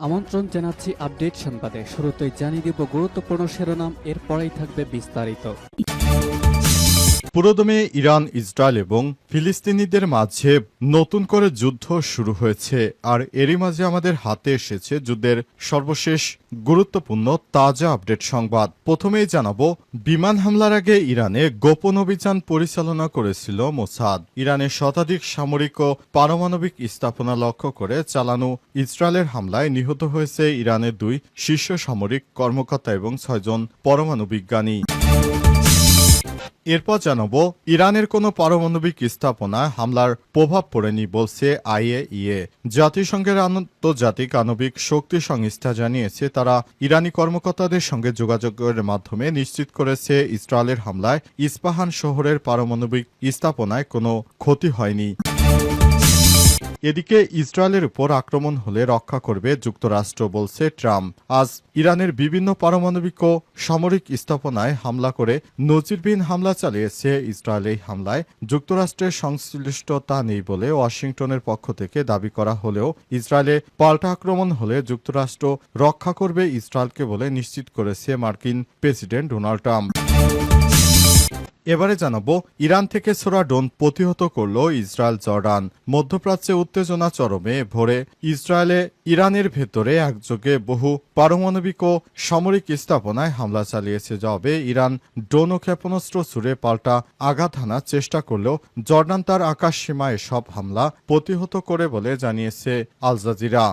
আমন্ত্রণ জানাচ্ছি আপডেট সংবাদে। শুরুতেই জানিয়ে দিব গুরুত্বপূর্ণ শিরোনাম, এরপরেই থাকবে বিস্তারিত। পুরোদমে ইরান, ইসরায়েল এবং ফিলিস্তিনিদের মাঝে নতুন করে যুদ্ধ শুরু হয়েছে। আর এরই মাঝে আমাদের হাতে এসেছে যুদ্ধের সর্বশেষ গুরুত্বপূর্ণ তাজা আপডেট সংবাদ। প্রথমেই জানাবো, বিমান হামলার আগে ইরানে গোপন অভিযান পরিচালনা করেছিল মোসাদ। ইরানের শতাধিক সামরিক ও পারমাণবিক স্থাপনা লক্ষ্য করে চালানো ইসরায়েলের হামলায় নিহত হয়েছে ইরানের 2 শীর্ষ সামরিক কর্মকর্তা এবং 6 জন পরমাণু বিজ্ঞানী। এরপর জানাবো, ইরানের কোনো পারমাণবিক স্থাপনায় হামলার প্রভাব পড়েনি বলছে আইএইএ। জাতিসংঘের আন্তর্জাতিক আণবিক শক্তি সংস্থা জানিয়েছে তারা ইরানি কর্মকর্তাদের সঙ্গে যোগাযোগের মাধ্যমে নিশ্চিত করেছে ইসরায়েলের হামলায় ইস্পাহান শহরের পারমাণবিক স্থাপনায় কোনো ক্ষতি হয়নি। এদিকে ইসরায়েলের উপর আক্রমণ হলে রক্ষা করবে যুক্তরাষ্ট্র বলছে ট্রাম্প। আজ ইরানের বিভিন্ন পারমাণবিক ও সামরিক স্থাপনায় হামলা করে নজিরবিহীন হামলা চালিয়েছে ইসরায়েল। এই হামলায় যুক্তরাষ্ট্রের সংশ্লিষ্টতা নেই বলে ওয়াশিংটনের পক্ষ থেকে দাবি করা হলেও ইসরায়েলে পাল্টা আক্রমণ হলে যুক্তরাষ্ট্র রক্ষা করবে ইসরায়েলকে বলে নিশ্চিত করেছে মার্কিন প্রেসিডেন্ট ডোনাল্ড ট্রাম্প। এবারে জানাবো, ইরান থেকে ছোড়া ড্রোন প্রতিহত করল ইসরায়েল জর্ডান। মধ্যপ্রাচ্যে উত্তেজনা চরমে। ভোরে ইসরায়েলে ইরানের ভেতরে একযোগে বহু পারমাণবিক ও সামরিক স্থাপনায় হামলা চালিয়েছে। জবাবে ইরান ড্রোন ও ক্ষেপণাস্ত্র ছুড়ে পাল্টা আঘাত হানার চেষ্টা করলেও জর্ডান তার আকাশ সীমায় এসব হামলা প্রতিহত করে বলে জানিয়েছে আল জাজিরা।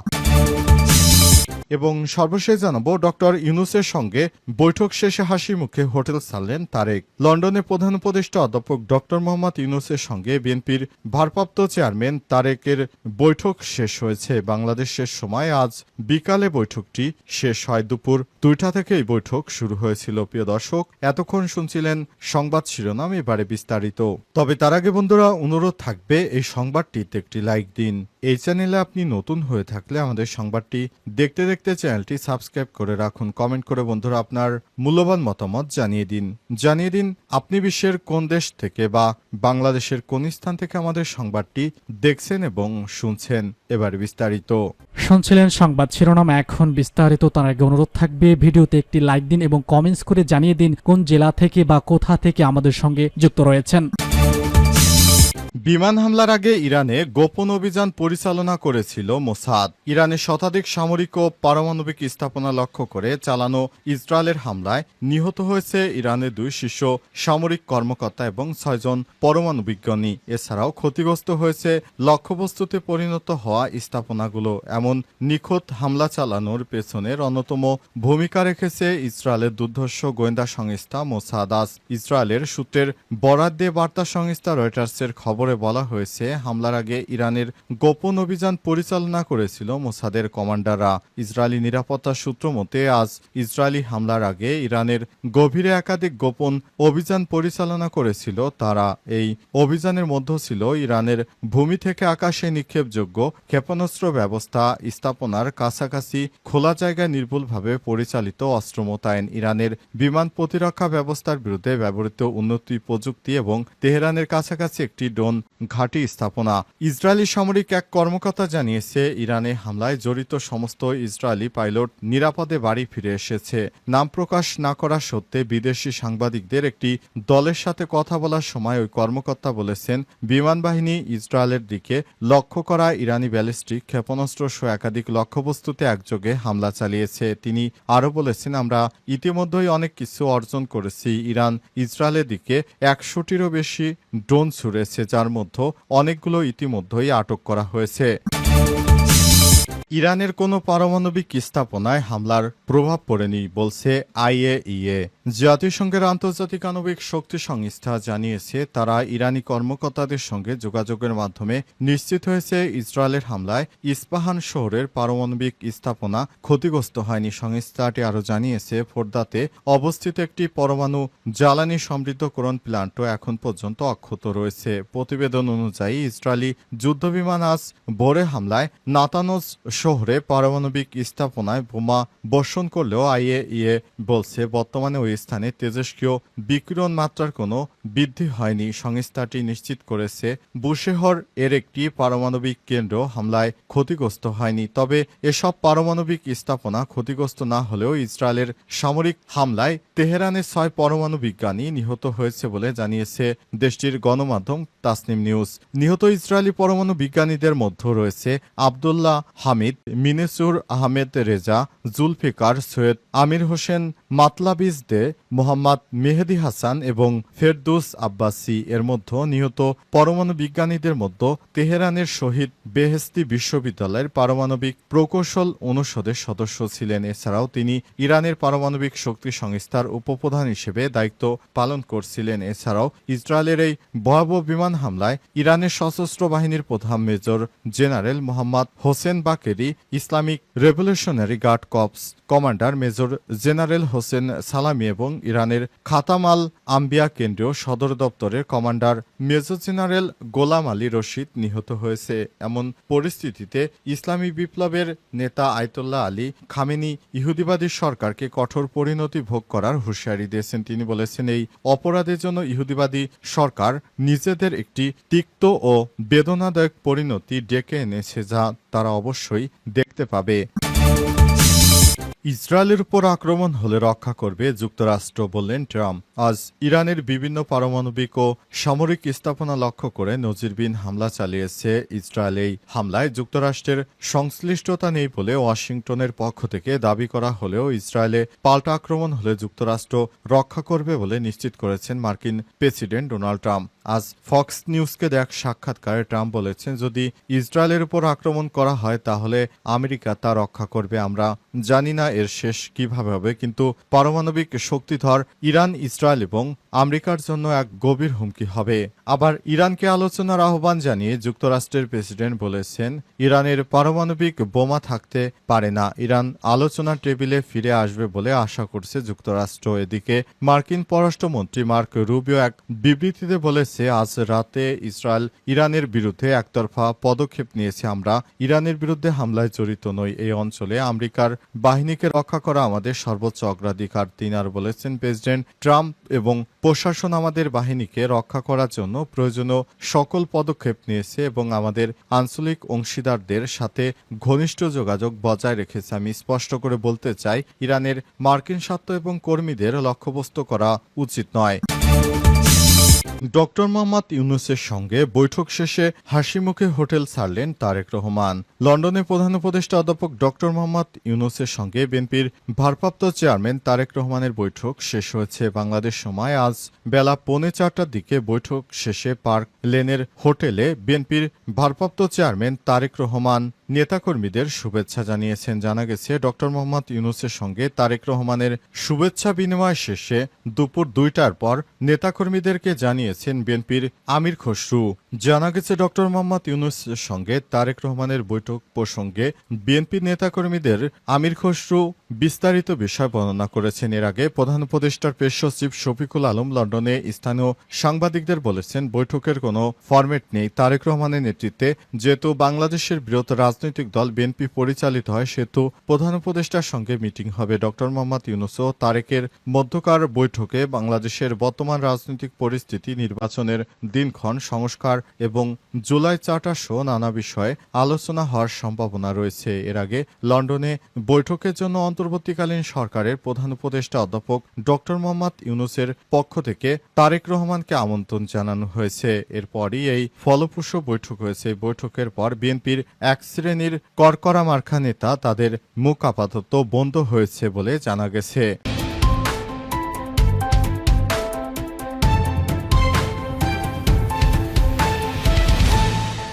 এবং সর্বশেষ জানাবো, ডক্টর ইউনূসের সঙ্গে বৈঠক শেষে হাসি মুখে হোটেল ছাড়লেন তারেক। লন্ডনে প্রধান উপদেষ্টা অধ্যাপক ডক্টর মোহাম্মদ ইউনূসের সঙ্গে বিএনপির ভারপ্রাপ্ত চেয়ারম্যান তারেকের বৈঠক শেষ হয়েছে বাংলাদেশের সময় আজ বিকালে। বৈঠকটি শেষ হয় দুপুর 2টা থেকে। এই বৈঠক শুরু হয়েছিল। প্রিয় দর্শক, এতক্ষণ শুনছিলেন সংবাদ শিরোনাম, এবারে বিস্তারিত। তবে তার আগে বন্ধুরা, অনুরোধ থাকবে এই সংবাদটিতে একটি লাইক দিন। এই চ্যানেলে আপনি নতুন হয়ে থাকলে আমাদের সংবাদটি দেখতে দেখতে চ্যানেলটি সাবস্ক্রাইব করে রাখুন। কমেন্ট করে বন্ধুরা আপনার মূল্যবান মতামত জানিয়ে দিন আপনি বিশ্বের কোন দেশ থেকে বা বাংলাদেশের কোন স্থান থেকে আমাদের সংবাদটি দেখছেন এবং শুনছেন। এবারে বিস্তারিত। শুনছিলেন সংবাদ শিরোনাম, এখন বিস্তারিত। তার আগে অনুরোধ থাকবে ভিডিওতে একটি লাইক দিন এবং কমেন্টস করে জানিয়ে দিন কোন জেলা থেকে বা কোথা থেকে আমাদের সঙ্গে যুক্ত রয়েছেন। বিমান হামলার আগে ইরানে গোপন অভিযান পরিচালনা করেছিল মোসাদ। ইরানের শতাধিক সামরিক ও পারমাণবিক স্থাপনা লক্ষ্য করে চালানো ইসরায়েলের হামলায় নিহত হয়েছে ইরানের 2 শীর্ষ সামরিক কর্মকর্তা এবং 6 জন পরমাণু বিজ্ঞানী। এছাড়াও ক্ষতিগ্রস্ত হয়েছে লক্ষ্যবস্তুতে পরিণত হওয়া স্থাপনাগুলো। এমন নিখুঁত হামলা চালানোর পেছনের অন্যতম ভূমিকা রেখেছে ইসরায়েলের দুর্ধর্ষ গোয়েন্দা সংস্থা মোসাদ। আজ ইসরায়েলের সূত্রের বরাত দিয়ে বার্তা সংস্থা রয়টার্সের খবরে বলা হয়েছে, হামলার আগে ইরানের গোপন অভিযান পরিচালনা করেছিল মোসাদের কমান্ডাররা। ইসরায়েলি নিরাপত্তা সূত্র মতে আজ ইসরায়েলি হামলার আগে ইরানের গভীরে একাধিক গোপন অভিযান পরিচালনা করেছিল তারা। এই অভিযানের মধ্যে ছিল ইরানের ভূমি থেকে আকাশে নিক্ষেপযোগ্য ক্ষেপণাস্ত্র ব্যবস্থা, স্থাপনার কাছাকাছি খোলা জায়গায় নির্ভুলভাবে পরিচালিত অস্ত্র মোতায়েন, ইরানের বিমান প্রতিরক্ষা ব্যবস্থার বিরুদ্ধে ব্যবহৃত উন্নত প্রযুক্তি এবং তেহরানের কাছাকাছি একটি ড্রোন ঘাঁটি স্থাপনা। ইসরায়েলি সামরিক এক কর্মকর্তা জানিয়েছে, ইরানে হামলায় জড়িত সমস্ত ইসরায়েলি পাইলট নিরাপদে বাড়ি ফিরে এসেছে। নাম প্রকাশ না করা সত্ত্বে বিদেশি সাংবাদিকদের একটি দলের সাথে কথা বলার সময় ওই কর্মকর্তা বলেছেন, বিমান বাহিনী ইসরায়েলের দিকে লক্ষ্য করা ইরানি ব্যালিস্টিক ক্ষেপণাস্ত্র সহ একাধিক লক্ষ্যবস্তুতে একযোগে হামলা চালিয়েছে। তিনি আরও বলেছেন, আমরা ইতিমধ্যেই অনেক কিছু অর্জন করেছি। ইরান ইসরায়েলের দিকে 100টিরও বেশি ড্রোন ছুড়েছে, যার মধ্যে অনেকগুলো ইতিমধ্যেই আটক করা হয়েছে। ইরানের কোনো পারমাণবিক স্থাপনায় হামলার প্রভাব পড়েনি বলছে আইএইএ। জাতিসংঘের আন্তর্জাতিক আণবিক শক্তি সংস্থা জানিয়েছে তারা ইরানি কর্মকর্তাদের সঙ্গে যোগাযোগের মাধ্যমে নিশ্চিত হয়েছে ইসরায়েলের হামলায় ইস্পাহান শহরের পারমাণবিক স্থাপনা ক্ষতিগ্রস্ত হয়নি। সংস্থাটি আরও জানিয়েছে, ফোর্দাতে অবস্থিত একটি পরমাণু জ্বালানি সমৃদ্ধকরণ প্ল্যান্টও এখন পর্যন্ত অক্ষত রয়েছে। প্রতিবেদন অনুযায়ী ইসরায়েলি যুদ্ধবিমান আজ ভোরে হামলায় নাতানজ শহরে পারমাণবিক স্থাপনায় বোমা বর্ষণ করলেও আইএইএ বলছে বর্তমানে ওই স্থানে তেজস্ক্রিয় বিকিরণ মাত্রার কোনো বৃদ্ধি হয়নি। সংস্থাটি নিশ্চিত করেছে বুশেহর এর একটি পারমাণবিক কেন্দ্র হামলায় ক্ষতিগ্রস্ত হয়নি। তবে এসব পারমাণবিক স্থাপনা ক্ষতিগ্রস্ত না হলেও ইসরায়েলের সামরিক হামলায় তেহরানের 6 পরমাণু বিজ্ঞানী নিহত হয়েছে বলে জানিয়েছে দেশটির গণমাধ্যম তাসনিম নিউজ। নিহত ইসরায়েলি পরমাণু বিজ্ঞানীদের মধ্যে রয়েছে আবদুল্লাহ হামিদ, মিনেসুর আহমেদ রেজা, জুলফিকার সৈয়দ, আমির হোসেন মাতলাবিজ দে, মোহাম্মদ মেহেদি হাসান এবং ফেরদৌস আব্বাসী। এর মধ্যে নিহত পরমাণু বিজ্ঞানীদের মধ্যে তেহরানের শহীদ বেহেস্তি বিশ্ববিদ্যালয়ের পারমাণবিক প্রকৌশল অনুষদের সদস্য ছিলেন। এছাড়াও তিনি ইরানের পারমাণবিক শক্তি সংস্থার উপপ্রধান হিসেবে দায়িত্ব পালন করছিলেন। এছাড়াও ইসরায়েলের এই ভয়াবহ বিমান হামলায় ইরানের সশস্ত্র বাহিনীর প্রধান Major General Mohammad Hossein Bagheri, Islamic Revolutionary Guard Corps commander Major General Hossein Salami এবং ইরানের খাতাম আল আম্বিয়া কেন্দ্রীয় সদর দপ্তরের commander Major General Gholam Ali Rashid নিহত হয়েছে। এমন পরিস্থিতিতে ইসলামী বিপ্লবের নেতা আয়তুল্লাহ আলী খামেনি ইহুদিবাদী সরকারকে কঠোর পরিণতি ভোগ করার হুঁশিয়ারি দিয়েছেন। তিনি বলেছেন, এই অপরাধের জন্য ইহুদিবাদী সরকার নিজেদের একটি তিক্ত ও বেদনাদায়ক পরিণতি ডেকে এনেছে, যা তারা অবশ্যই দেখতে পাবে। ইসরায়েলের উপর আক্রমণ হলে রক্ষা করবে যুক্তরাষ্ট্র, বললেন ট্রাম্প। আজ ইরানের বিভিন্ন পারমাণবিক ও সামরিক স্থাপনা লক্ষ্য করে নজিরবিহীন হামলা চালিয়েছে ইসরায়েল। এই হামলায় যুক্তরাষ্ট্রের সংশ্লিষ্টতা নেই বলে ওয়াশিংটনের পক্ষ থেকে দাবি করা হলেও ইসরায়েলে পাল্টা আক্রমণ হলে যুক্তরাষ্ট্র রক্ষা করবে বলে নিশ্চিত করেছেন মার্কিন প্রেসিডেন্ট ডোনাল্ড ট্রাম্প। আজ ফক্স নিউজকে দেয়া সাক্ষাৎকারে ট্রাম্প বলেছেন, যদি ইসরায়েলের উপর আক্রমণ করা হয় তাহলে আমেরিকা তা রক্ষা করবে। আমরা জানি না এর শেষ কিভাবে হবে, কিন্তু পারমাণবিক শক্তিধর ইরান ইসরায়েল এবং আমেরিকার জন্য এক গভীর হুমকি হবে। আবার ইরানকে আলোচনার আহ্বান জানিয়ে যুক্তরাষ্ট্রের প্রেসিডেন্ট বলেছেন, ইরানের পারমাণবিক বোমা থাকতে পারে না। ইরান আলোচনার টেবিলে ফিরে আসবে বলে আশা করছে যুক্তরাষ্ট্র। এদিকে মার্কিন পররাষ্ট্রমন্ত্রী মার্ক রুবিও এক বিবৃতিতে বলেছে, আজ রাতে ইসরায়েল ইরানের বিরুদ্ধে একতরফা পদক্ষেপ নিয়েছে। আমরা ইরানের বিরুদ্ধে হামলায় জড়িত নই। এই অঞ্চলে আমেরিকার বাহিনীকে রক্ষা করা আমাদের সর্বোচ্চ অগ্রাধিকার। তিনি আর বলেছেন, প্রেসিডেন্ট ট্রাম্প এবং প্রশাসন আমাদের বাহিনীকে রক্ষা করার জন্য প্রয়োজনীয় সকল পদক্ষেপ নিয়েছে এবং আমাদের আঞ্চলিক অংশীদারদের সাথে ঘনিষ্ঠ যোগাযোগ বজায় রেখেছে। আমি স্পষ্ট করে বলতে চাই, ইরানের মার্কিন স্বার্থ এবং কর্মীদের লক্ষ্যবস্তু করা উচিত নয়। ডক্টর মোহাম্মদ ইউনূসের সঙ্গে বৈঠক শেষে হাসিমুখে হোটেল ছাড়লেন তারেক রহমান। লন্ডনে প্রধান উপদেষ্টা অধ্যাপক ডক্টর মোহাম্মদ ইউনূসের সঙ্গে বিএনপির ভারপ্রাপ্ত চেয়ারম্যান তারেক রহমানের বৈঠক শেষ হয়েছে। বাংলাদেশ সময় আজ বেলা 3:45টার দিকে বৈঠক শেষে পার্ক লেনের হোটেলে বিএনপির ভারপ্রাপ্ত চেয়ারম্যান তারেক রহমান নেতাকর্মীদের শুভেচ্ছা জানিয়েছেন। জানা গেছে, ডক্টর মোহাম্মদ ইউনূসের সঙ্গে তারেক রহমানের শুভেচ্ছা বিনিময় শেষে দুপুর 2টার পর নেতাকর্মীদেরকে জানিয়েছেন বিএনপির আমির খসরু। জানা গেছে, ডক্টর মোহাম্মদ ইউনূসের সঙ্গে তারেক রহমানের বৈঠক প্রসঙ্গে বিএনপি নেতাকর্মীদের আমির খসরু বিস্তারিত বিষয় বর্ণনা করেছেন। এর আগে প্রধান উপদেষ্টার প্রেস সচিব শফিকুল আলম লন্ডনে স্থানীয় সাংবাদিকদের বলেছেন, বৈঠকের কোনো ফরম্যাট নেই। তারেক রহমানের নেতৃত্বে যেহেতু বাংলাদেশের বৃহৎ রাজনৈতিক দল বিএনপি পরিচালিত হয়, সেহেতু প্রধান উপদেষ্টার সঙ্গে মিটিং হবে। ডক্টর মোহাম্মদ ইউনূস ও তারেকের মধ্যকার বৈঠকে বাংলাদেশের বর্তমান রাজনৈতিক পরিস্থিতি, নির্বাচনের দিনক্ষণ, সংস্কার এবং জুলাই চার্টার সহ নানা বিষয়ে আলোচনা হওয়ার সম্ভাবনা রয়েছে। এর আগে লন্ডনে বৈঠকের জন্য অন্তর্বর্তীকালীন সরকারের প্রধান উপদেষ্টা অধ্যাপক ডক্টর মোহাম্মদ ইউনূসের পক্ষ থেকে তারেক রহমানকে আমন্ত্রণ জানানো হয়েছে। এরপরই এই ফলপ্রসূ বৈঠক হয়েছে। বৈঠকের পর বিএনপির এক শ্রেণীর করকরা মার্কা নেতা, তাদের মুখ আপাতত বন্ধ হয়েছে বলে জানা গেছে।